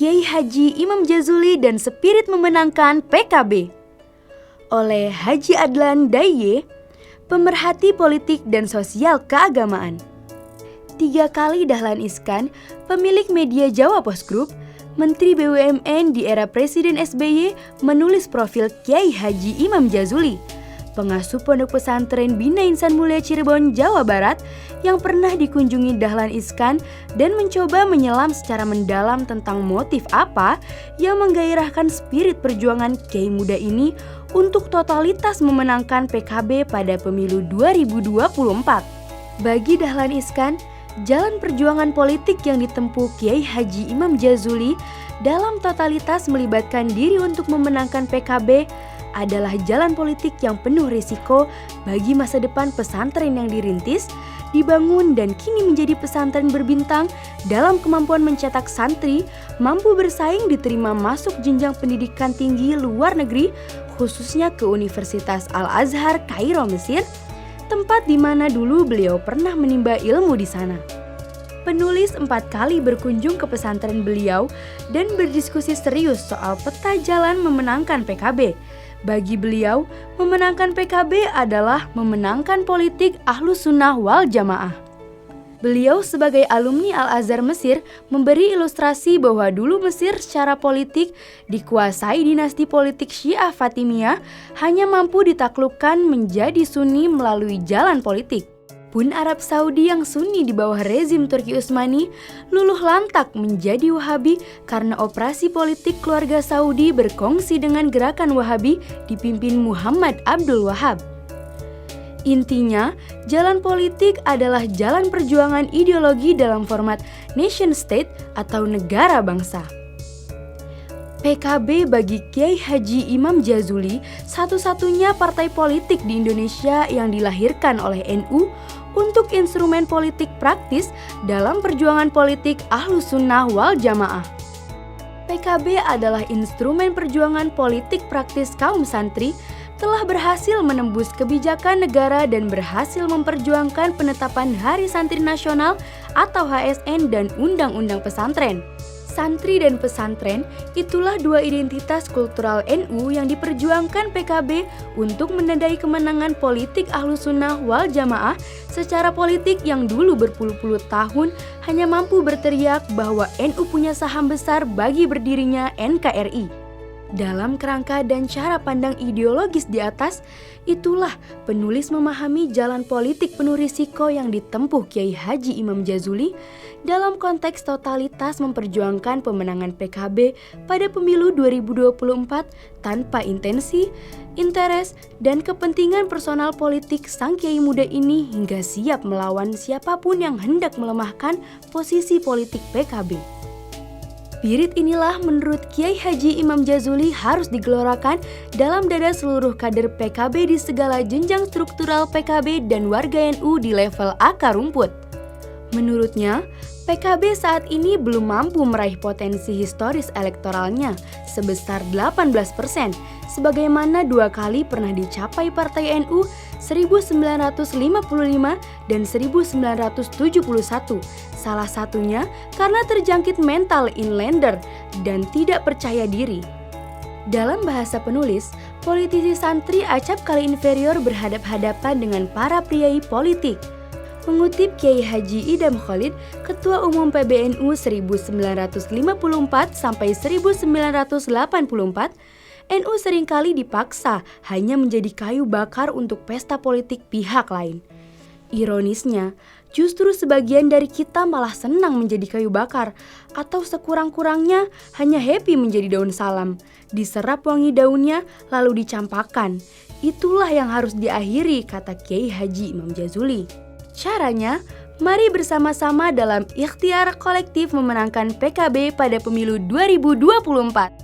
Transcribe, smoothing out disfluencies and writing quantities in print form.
Kiai Haji Imam Jazuli dan Spirit Memenangkan PKB oleh Haji Adlan Dayye, pemerhati politik dan sosial keagamaan. 3 kali Dahlan Iskan, pemilik media Jawa Post Group, Menteri BUMN di era Presiden SBY, menulis profil Kiai Haji Imam Jazuli, pengasuh pondok pesantren Bina Insan Mulia Cirebon, Jawa Barat, yang pernah dikunjungi Dahlan Iskan dan mencoba menyelam secara mendalam tentang motif apa yang menggairahkan spirit perjuangan Kiai muda ini untuk totalitas memenangkan PKB pada pemilu 2024. Bagi Dahlan Iskan, jalan perjuangan politik yang ditempuh Kiai Haji Imam Jazuli dalam totalitas melibatkan diri untuk memenangkan PKB adalah jalan politik yang penuh risiko bagi masa depan pesantren yang dirintis, dibangun dan kini menjadi pesantren berbintang dalam kemampuan mencetak santri mampu bersaing diterima masuk jenjang pendidikan tinggi luar negeri, khususnya ke Universitas Al-Azhar Kairo, Mesir, tempat di mana dulu beliau pernah menimba ilmu di sana. Penulis 4 kali berkunjung ke pesantren beliau dan berdiskusi serius soal peta jalan memenangkan PKB. Bagi beliau, memenangkan PKB adalah memenangkan politik Ahlus Sunnah wal Jamaah. Beliau sebagai alumni Al-Azhar Mesir memberi ilustrasi bahwa dulu Mesir secara politik dikuasai dinasti politik Syiah Fatimiyah hanya mampu ditaklukkan menjadi Sunni melalui jalan politik. Pun Arab Saudi yang Sunni di bawah rezim Turki Utsmani luluh lantak menjadi Wahabi karena operasi politik keluarga Saudi berkongsi dengan gerakan Wahabi dipimpin Muhammad Abdul Wahab. Intinya, jalan politik adalah jalan perjuangan ideologi dalam format nation state atau negara bangsa. PKB bagi Kiai Haji Imam Jazuli satu-satunya partai politik di Indonesia yang dilahirkan oleh NU untuk instrumen politik praktis dalam perjuangan politik Ahlus Sunnah wal Jamaah. PKB adalah instrumen perjuangan politik praktis kaum santri, telah berhasil menembus kebijakan negara dan berhasil memperjuangkan penetapan Hari Santri Nasional atau HSN dan Undang-Undang Pesantren. Santri dan pesantren itulah 2 identitas kultural NU yang diperjuangkan PKB untuk menandai kemenangan politik Ahlus Sunnah wal Jamaah secara politik yang dulu berpuluh-puluh tahun hanya mampu berteriak bahwa NU punya saham besar bagi berdirinya NKRI. Dalam kerangka dan cara pandang ideologis di atas, itulah penulis memahami jalan politik penuh risiko yang ditempuh Kiai Haji Imam Jazuli dalam konteks totalitas memperjuangkan pemenangan PKB pada pemilu 2024 tanpa intensi, interes, dan kepentingan personal politik sang Kiai muda ini hingga siap melawan siapapun yang hendak melemahkan posisi politik PKB. Spirit inilah menurut Kiai Haji Imam Jazuli harus digelorakan dalam dada seluruh kader PKB di segala jenjang struktural PKB dan warga NU di level akar rumput. Menurutnya, PKB saat ini belum mampu meraih potensi historis elektoralnya sebesar 18%, sebagaimana 2 kali pernah dicapai Partai NU 1955 dan 1971, salah satunya karena terjangkit mental inlander dan tidak percaya diri. Dalam bahasa penulis, politisi santri acap kali inferior berhadap-hadapan dengan para priai politik. Mengutip Kiai Haji Idam Khalid, Ketua Umum PBNU 1954 sampai 1984, NU seringkali dipaksa hanya menjadi kayu bakar untuk pesta politik pihak lain. Ironisnya, justru sebagian dari kita malah senang menjadi kayu bakar atau sekurang-kurangnya hanya happy menjadi daun salam. Diserap wangi daunnya lalu dicampakkan. Itulah yang harus diakhiri, kata Kiai Haji Imam Jazuli. Caranya, mari bersama-sama dalam ikhtiar kolektif memenangkan PKB pada pemilu 2024.